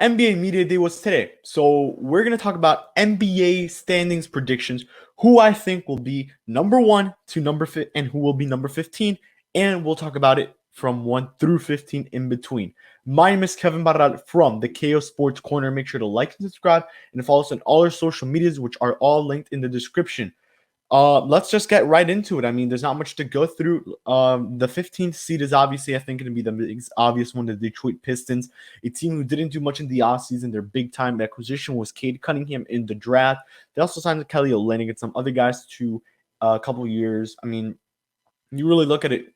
NBA Media Day was today. So we're going to talk about NBA standings predictions, who I think will be number 1 to number 5 and who will be number 15, and we'll talk about it from 1 through 15 in between. My name is Kevin Barral from the KO Sports Corner. Make sure to like and subscribe and follow us on all our social medias, which are all linked in the description. Let's just get right into it. I mean, there's not much to go through. The 15th seed is obviously, I think, going to be the obvious one, the Detroit Pistons, a team who didn't do much in the offseason. Their big-time acquisition was Cade Cunningham in the draft. They also signed Kelly Olynyk and some other guys to a couple years. I mean, you really look at it,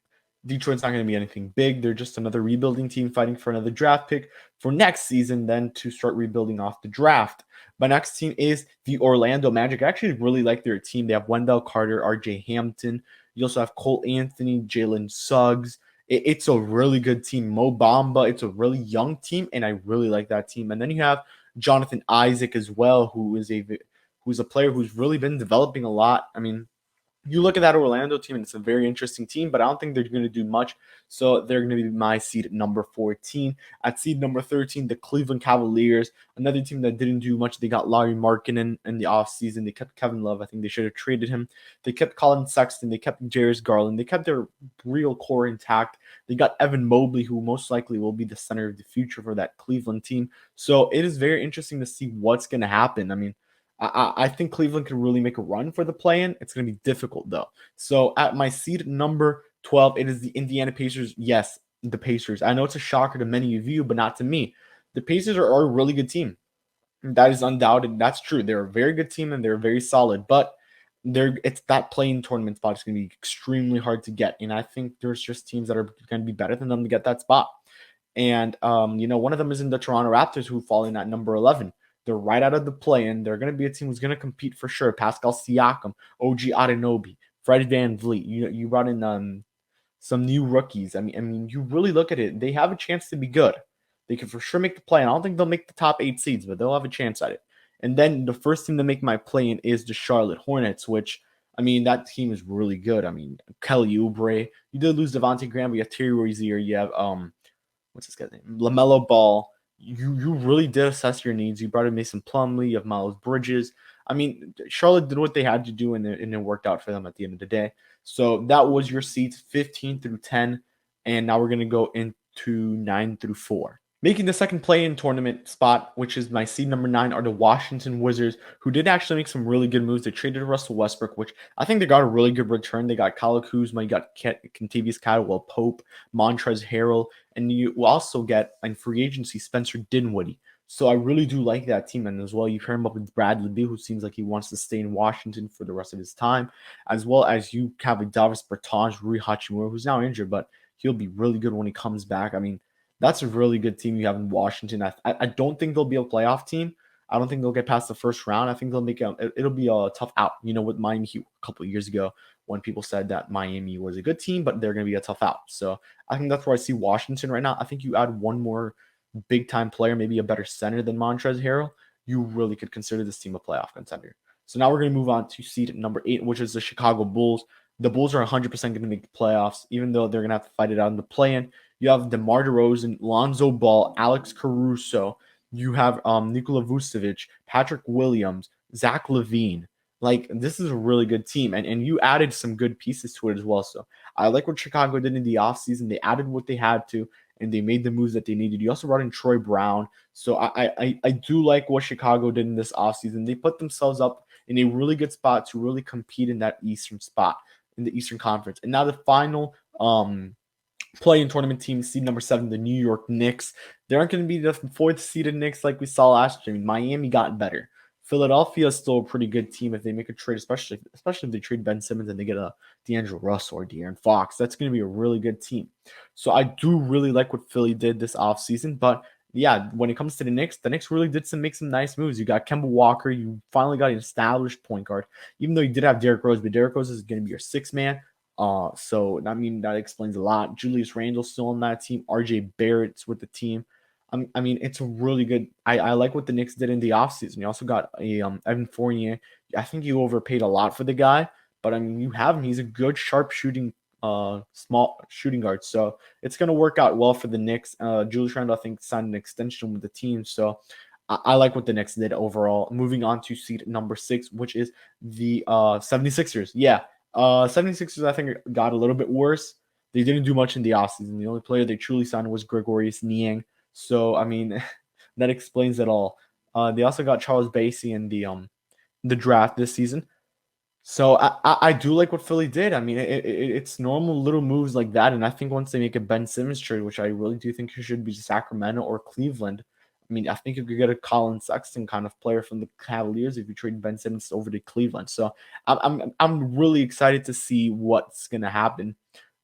Detroit's not going to be anything big. They're just another rebuilding team fighting for another draft pick for next season, then to start rebuilding off the draft. My next team is the Orlando Magic. I actually really like their team. They have Wendell Carter, RJ Hampton. You also have Cole Anthony, Jalen Suggs. It's a really good team. Mo Bamba. It's a really young team, and I really like that team. And then you have Jonathan Isaac as well, who's a player who's really been developing a lot. I mean, you look at that Orlando team, and it's a very interesting team, but I don't think they're going to do much. So they're going to be my seed at number 14. At seed number 13, the Cleveland Cavaliers, another team that didn't do much. They got Larry Markkinen in the offseason. They kept Kevin Love. I think they should have traded him. They kept Colin Sexton. They kept Darius Garland. They kept their real core intact. They got Evan Mobley, who most likely will be the center of the future for that Cleveland team. So it is very interesting to see what's going to happen. I mean, I think Cleveland can really make a run for the play-in. It's going to be difficult, though. So at my seed number 12, it is the Indiana Pacers. Yes, the Pacers. I know it's a shocker to many of you, but not to me. The Pacers are a really good team. That is undoubted. That's true. They're a very good team, and they're very solid. But it's that play-in tournament spot is going to be extremely hard to get. And I think there's just teams that are going to be better than them to get that spot. And, one of them is in the Toronto Raptors, who fall in at number 11. They're right out of the play-in. They're going to be a team who's going to compete for sure. Pascal Siakam, OG Anunoby, Fred VanVleet. You brought in some new rookies. I mean, you really look at it. They have a chance to be good. They can for sure make the play-in. I don't think they'll make the top 8 seeds, but they'll have a chance at it. And then the first team to make my play-in is the Charlotte Hornets, which, I mean, that team is really good. I mean, Kelly Oubre. You did lose Devontae Graham, but you have Terry Rozier. You have what's this guy's name? LaMelo Ball. You really did assess your needs. You brought in Mason Plumlee, you have Miles Bridges. I mean, Charlotte did what they had to do, and it worked out for them at the end of the day. So that was your seats 15 through 10, and now we're going to go into 9 through 4. Making the second play-in tournament spot, which is my seed number 9, are the Washington Wizards, who did actually make some really good moves. They traded Russell Westbrook, which I think they got a really good return. They got Kyle Kuzma, you got Kentavious Caldwell Pope, Montrezl Harrell, and you also get in free agency Spencer Dinwiddie. So I really do like that team. And as well, you pair him up with Bradley Beal, who seems like he wants to stay in Washington for the rest of his time, as well as you have a Davis Bertans, Rui Hachimura, who's now injured, but he'll be really good when he comes back. I mean, that's a really good team you have in Washington. I don't think they'll be a playoff team. I don't think they'll get past the first round. I think they'll it'll be a tough out. With Miami Heat a couple of years ago, when people said that Miami was a good team, but they're going to be a tough out. So I think that's where I see Washington right now. I think you add one more big time player, maybe a better center than Montrezl Harrell, you really could consider this team a playoff contender. So now we're going to move on to seed number 8, which is the Chicago Bulls. The Bulls are 100% going to make the playoffs, even though they're going to have to fight it out in the play-in. You have DeMar DeRozan, Lonzo Ball, Alex Caruso. You have Nikola Vucevic, Patrick Williams, Zach LaVine. Like, this is a really good team. And you added some good pieces to it as well. So I like what Chicago did in the offseason. They added what they had to, and they made the moves that they needed. You also brought in Troy Brown. So I do like what Chicago did in this offseason. They put themselves up in a really good spot to really compete in that Eastern spot, in the Eastern Conference. And now the final play-in tournament team, seed number 7, the New York Knicks. They aren't going to be the 4th seeded Knicks like we saw last year. Miami got better. Philadelphia is still a pretty good team if they make a trade, especially if they trade Ben Simmons and they get a D'Angelo Russell or De'Aaron Fox. That's going to be a really good team. So I do really like what Philly did this offseason. But yeah, when it comes to the Knicks really did make some nice moves. You got Kemba Walker. You finally got an established point guard, even though you did have Derrick Rose, but Derrick Rose is going to be your 6th man. So I mean, that explains a lot. Julius Randle's still on that team. RJ Barrett's with the team. I mean, it's a really good. I like what the Knicks did in the offseason. You also got a Evan Fournier. I think you overpaid a lot for the guy, but I mean, you have him. He's a good, sharp shooting small shooting guards. So it's going to work out well for the Knicks. Julius Randle, I think, signed an extension with the team. So I like what the Knicks did overall. Moving on to seed number 6, which is the 76ers. Yeah, 76ers, I think, got a little bit worse. They didn't do much in the offseason. The only player they truly signed was Gregorius Niang. So, I mean, that explains it all. They also got Charles Bassey in the draft this season. So I do like what Philly did. I mean, it's normal little moves like that, and I think once they make a Ben Simmons trade, which I really do think it should be Sacramento or Cleveland. I mean, I think you could get a Colin Sexton kind of player from the Cavaliers if you trade Ben Simmons over to Cleveland. So I'm really excited to see what's gonna happen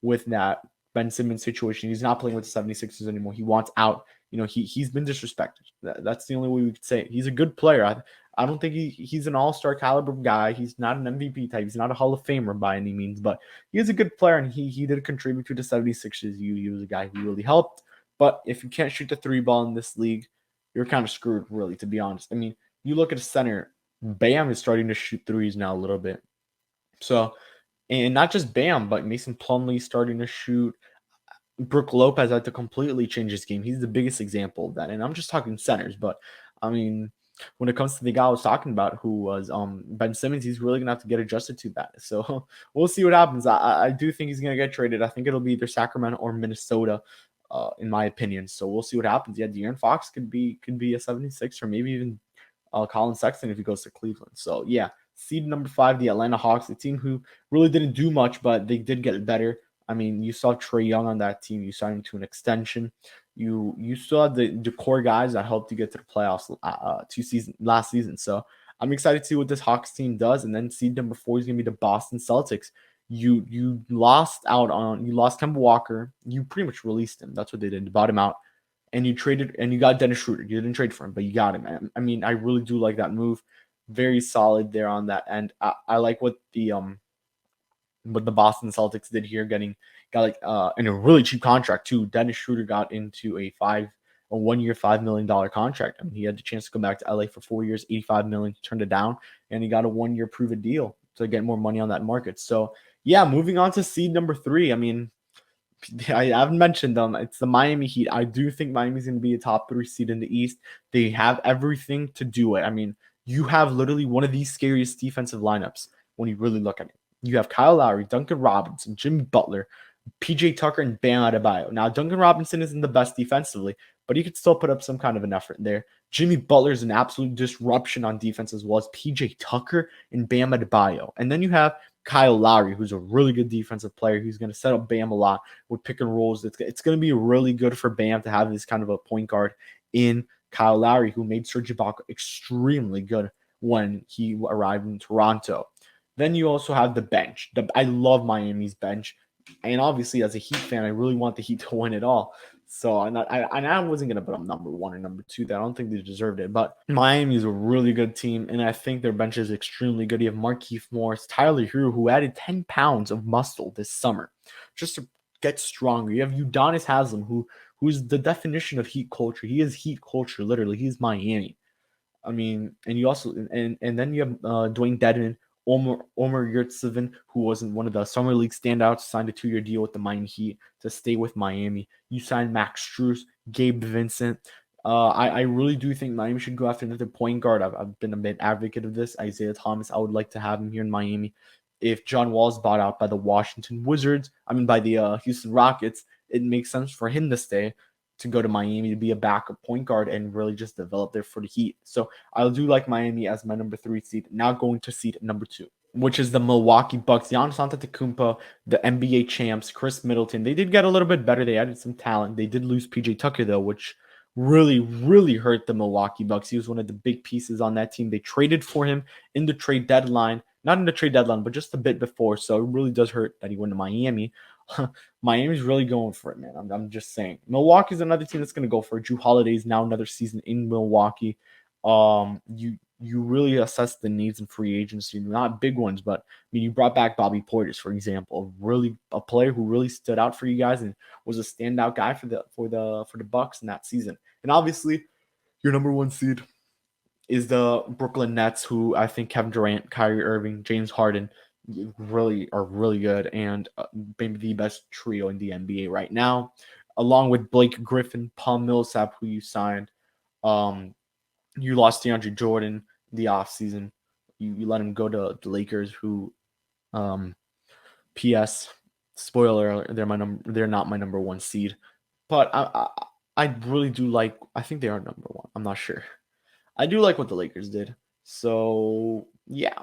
with that Ben Simmons situation. He's not playing with the 76ers anymore. He wants out. He's been disrespected. That's the only way we could say it. He's a good player. I don't think he's an all-star caliber guy. He's not an MVP type. He's not a Hall of Famer by any means, but he is a good player, and he did contribute to the 76ers. He was a guy who really helped. But if you can't shoot the 3 ball in this league, you're kind of screwed, really, to be honest. I mean, you look at a center, Bam is starting to shoot threes now a little bit. So, and not just Bam, but Mason Plumlee starting to shoot. Brook Lopez had to completely change his game. He's the biggest example of that. And I'm just talking centers, but I mean, when it comes to the guy I was talking about, who was Ben Simmons, he's really gonna have to get adjusted to that. So we'll see what happens. I do think he's gonna get traded. I think it'll be either Sacramento or Minnesota, in my opinion. So we'll see what happens. Yeah, De'Aaron Fox could be a 76 or maybe even Colin Sexton if he goes to Cleveland. So yeah, seed number 5, the Atlanta Hawks, a team who really didn't do much, but they did get better. I mean, you saw Trae Young on that team. You signed him to an extension. You still had the core guys that helped you get to the playoffs last season. So I'm excited to see what this Hawks team does. And then seed number 4 is gonna be the Boston Celtics. You lost Kemba Walker. You pretty much released him. That's what they did. You bought him out, and you traded and you got Dennis Schroeder. You didn't trade for him, but you got him. I mean, I really do like that move. Very solid there on that end. I like what the Boston Celtics did here, got in a really cheap contract too. Dennis Schroeder got into a 1-year, $5 million contract. I mean, he had the chance to go back to LA for 4 years, $85 million, turned it down, and he got a 1-year prove-it deal to get more money on that market. So yeah, moving on to seed number 3. I mean, I haven't mentioned them. It's the Miami Heat. I do think Miami's going to be a top 3 seed in the East. They have everything to do it. I mean, you have literally one of the scariest defensive lineups when you really look at it. You have Kyle Lowry, Duncan Robinson, Jimmy Butler, PJ Tucker, and Bam Adebayo. Now, Duncan Robinson isn't the best defensively, but he could still put up some kind of an effort there. Jimmy Butler is an absolute disruption on defense, as well as PJ Tucker and Bam Adebayo. And then you have Kyle Lowry, who's a really good defensive player, who's going to set up Bam a lot with pick and rolls. It's going to be really good for Bam to have this kind of a point guard in Kyle Lowry, who made Serge Ibaka extremely good when he arrived in Toronto. Then you also have the bench. I love Miami's bench. And obviously, as a Heat fan, I really want the Heat to win it all. So I wasn't going to put them number 1 or number 2. I don't think they deserved it. But Miami is a really good team, and I think their bench is extremely good. You have Markieff Morris, Tyler Hero, who added 10 pounds of muscle this summer just to get stronger. You have Udonis Haslem, who's the definition of Heat culture. He is Heat culture, literally. He's Miami. I mean, and you also and then you have Dwayne Dedman, Omer Yurtseven, who wasn't one of the summer league standouts, signed a 2-year deal with the Miami Heat to stay with Miami. You signed Max Strus, Gabe Vincent. I really do think Miami should go after another point guard. I've been a big advocate of this. Isaiah Thomas, I would like to have him here in Miami. If John Wall's bought out by the Washington Wizards, by the Houston Rockets, it makes sense for him to stay, to go to Miami to be a backup point guard and really just develop there for the Heat. So I do like Miami as my number 3 seed. Now going to seed number 2, which is the Milwaukee Bucks. Giannis Antetokounmpo, the NBA champs, Chris Middleton. They did get a little bit better. They added some talent. They did lose PJ Tucker though, which really, really hurt the Milwaukee Bucks. He was one of the big pieces on that team. They traded for him in the trade deadline. Not in the trade deadline, but just a bit before. So it really does hurt that he went to Miami. Miami's really going for it, man. I'm just saying. Milwaukee's another team that's going to go for it. Drew Holiday's now another season in Milwaukee. You really assess the needs in free agency, not big ones, but you brought back Bobby Portis, for example, a player who really stood out for you guys and was a standout guy for the Bucks in that season. And obviously, your number 1 seed is the Brooklyn Nets, who I think Kevin Durant, Kyrie Irving, James Harden, really are really good and maybe the best trio in the NBA right now, along with Blake Griffin, Paul Millsap, who you signed. Um, you lost DeAndre Jordan the offseason. You let him go to the Lakers, who, um, P.S. Spoiler alert, they're not my number one seed, but I really do like. I think they are number one. I'm not sure. I do like what the Lakers did. So yeah,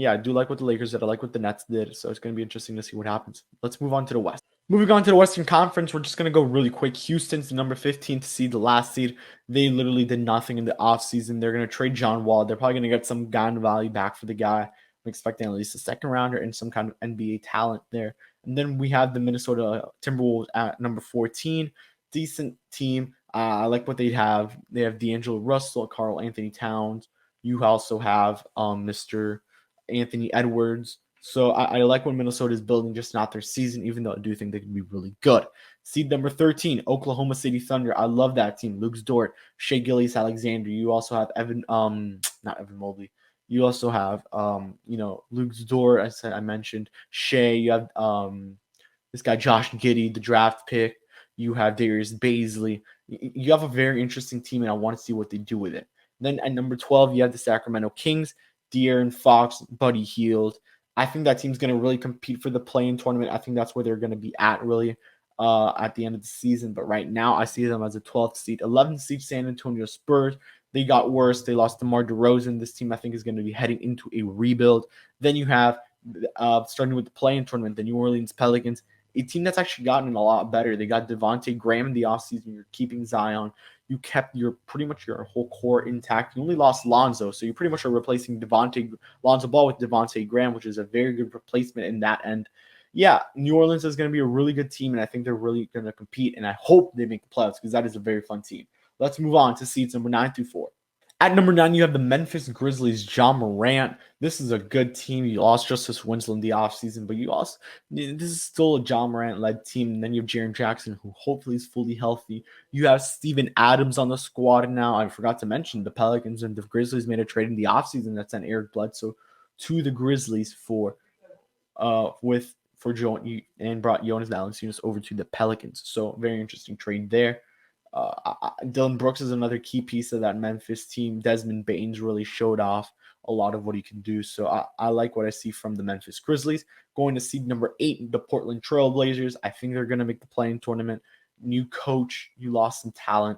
I do like what the Lakers did. I like what the Nets did. So it's going to be interesting to see what happens. Let's move on to the West. Moving on to the Western Conference, we're just going to go really quick. Houston's the number 15th seed, the last seed. They literally did nothing in the offseason. They're going to trade John Wall. They're probably going to get some gun value back for the guy. I'm expecting at least a second rounder and some kind of NBA talent there. And then we have the Minnesota Timberwolves at number 14. Decent team. I like what they have. They have D'Angelo Russell, Carl Anthony Towns. You also have Mr. Anthony Edwards. So I like what Minnesota is building, just not their season, even though I do think they can be really good. Seed number 13, Oklahoma City Thunder. I love that team. Luke Dort, Shea Gilgeous-Alexander. You also have not Evan Mobley. You also have Luke Dort. I mentioned Shea. You have this guy Josh Giddey, the draft pick. You have Darius Baisley. You have a very interesting team, and I want to see what they do with it. Then at number 12, you have the Sacramento Kings, De'Aaron Fox, Buddy Hield. I think that team's going to really compete for the play-in tournament. I think that's where they're going to be at really at the end of the season. But right now, I see them as a 12th seed. 11th seed San Antonio Spurs. They got worse. They lost DeMar DeRozan. This team, I think, is going to be heading into a rebuild. Then you have, starting with the play-in tournament, the New Orleans Pelicans, a team that's actually gotten a lot better. They got Devontae Graham in the offseason. You're keeping Zion. You kept pretty much your whole core intact. You only lost Lonzo, so you pretty much are replacing Lonzo Ball with Devontae Graham, which is a very good replacement in that end. Yeah, New Orleans is going to be a really good team, and I think they're really going to compete, and I hope they make the playoffs because that is a very fun team. Let's move on to seeds number 9 through 4. At number 9, you have the Memphis Grizzlies, John Morant. This is a good team. You lost Justice Winslow in the offseason, but this is still a John Morant-led team. And then you have Jaren Jackson, who hopefully is fully healthy. You have Steven Adams on the squad now. I forgot to mention the Pelicans and the Grizzlies made a trade in the offseason that sent Eric Bledsoe to the Grizzlies for Joe and brought Jonas Valanciunas over to the Pelicans. So very interesting trade there. Dylan Brooks is another key piece of that Memphis team. Desmond Baines really showed off a lot of what he can do. So I like what I see from the Memphis Grizzlies. Going to seed number 8, the Portland Trailblazers. I think they're going to make the play-in tournament. New coach, you lost some talent.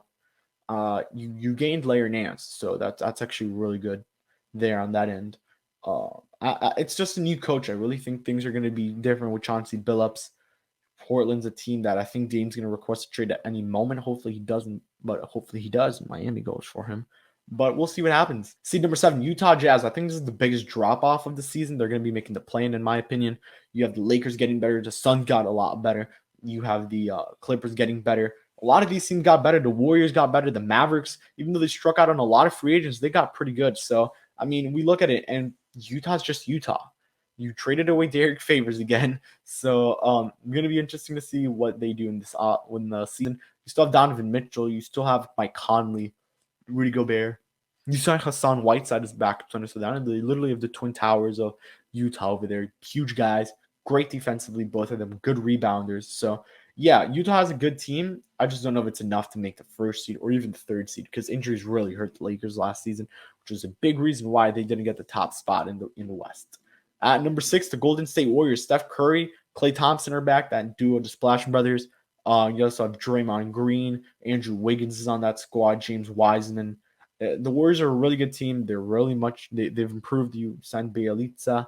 You gained Larry Nance, so that's actually really good there on that end. It's just a new coach. I really think things are going to be different with Chauncey Billups. Portland's a team that I think Dame's going to request a trade at any moment. Hopefully he doesn't, but hopefully he does. Miami goes for him. But we'll see what happens. Seed number 7, Utah Jazz. I think this is the biggest drop-off of the season. They're going to be making the play-in my opinion. You have the Lakers getting better. The Suns got a lot better. You have the Clippers getting better. A lot of these teams got better. The Warriors got better. The Mavericks, even though they struck out on a lot of free agents, they got pretty good. So, I mean, we look at it, and Utah's just Utah. You traded away Derek Favors again. So going to be interesting to see what they do in this when the season. You still have Donovan Mitchell. You still have Mike Conley, Rudy Gobert. You still have Hassan Whiteside as backup center. So down they literally have the twin towers of Utah over there. Huge guys, great defensively, both of them, good rebounders. So yeah, Utah has a good team. I just don't know if it's enough to make the first seed or even the third seed because injuries really hurt the Lakers last season, which is a big reason why they didn't get the top spot in the West. At number 6, the Golden State Warriors. Steph Curry, Klay Thompson are back. That duo, the Splash Brothers. You also have Draymond Green. Andrew Wiggins is on that squad. James Wiseman. The Warriors are a really good team. They're really they've improved. You signed Bielitsa,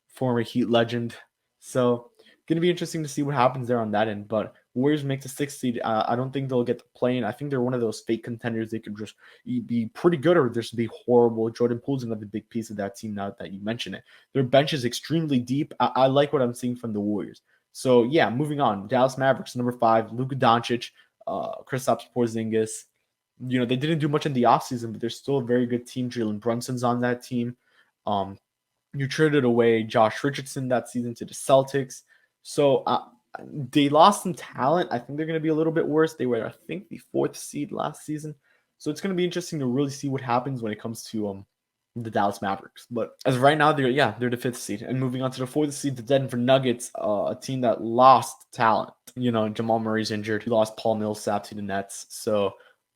former Heat legend. So going to be interesting to see what happens there on that end. But Warriors make the 6th seed. I don't think they'll get the play-in. I think they're one of those fake contenders. They could just be pretty good or just be horrible. Jordan Poole's another big piece of that team now that you mention it. Their bench is extremely deep. I like what I'm seeing from the Warriors. So, yeah, moving on. Dallas Mavericks, number 5. Luka Doncic, Kristaps Porzingis. You know, they didn't do much in the offseason, but they're still a very good team. Jalen Brunson's on that team. You traded away Josh Richardson that season to the Celtics. So they lost some talent. I think they're going to be a little bit worse. They were, I think, the 4th seed last season. So it's going to be interesting to really see what happens when it comes to the Dallas Mavericks. But as of right now, they're the 5th seed. And moving on to the 4th seed, the Denver Nuggets, a team that lost talent. Jamal Murray's injured. He lost Paul Millsap to the Nets. So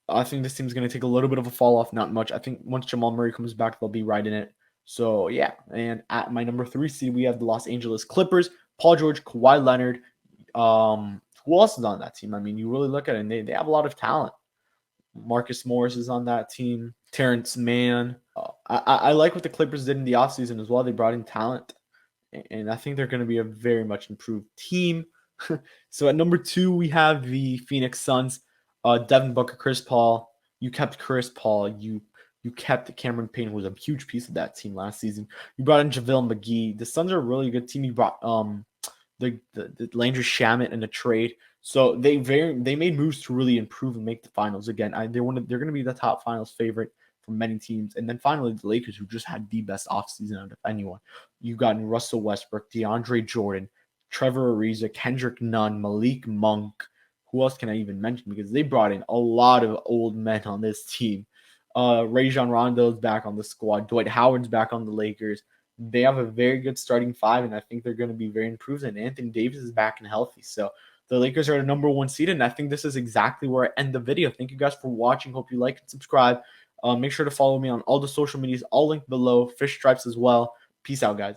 I think this team's going to take a little bit of a fall off, not much. I think once Jamal Murray comes back, they'll be right in it. So yeah, and at my number 3 seed, we have the Los Angeles Clippers, Paul George, Kawhi Leonard. Who else is on that team? I mean, you really look at it, and they have a lot of talent. Marcus Morris is on that team. Terrence Mann. I like what the Clippers did in the offseason as well. They brought in talent, and I think they're going to be a very much improved team. So at number 2, we have the Phoenix Suns. Devin Booker, Chris Paul. You kept Chris Paul. You kept Cameron Payne, who was a huge piece of that team last season. You brought in JaVale McGee. The Suns are a really good team. You brought the Landry Shamet in a trade. So they made moves to really improve and make the finals again. They're going to be the top finals favorite for many teams. And then finally the Lakers, who just had the best offseason out of anyone. You got Russell Westbrook, DeAndre Jordan, Trevor Ariza, Kendrick Nunn, Malik Monk. Who else can I even mention? Because they brought in a lot of old men on this team. Rajon Rondo is back on the squad. Dwight Howard's back on the Lakers. They have a very good starting 5, and I think they're going to be very improved. And Anthony Davis is back and healthy. So the Lakers are the number 1 seed, and I think this is exactly where I end the video. Thank you guys for watching. Hope you like and subscribe. Make sure to follow me on all the social medias, all linked below. Fish Stripes as well. Peace out, guys.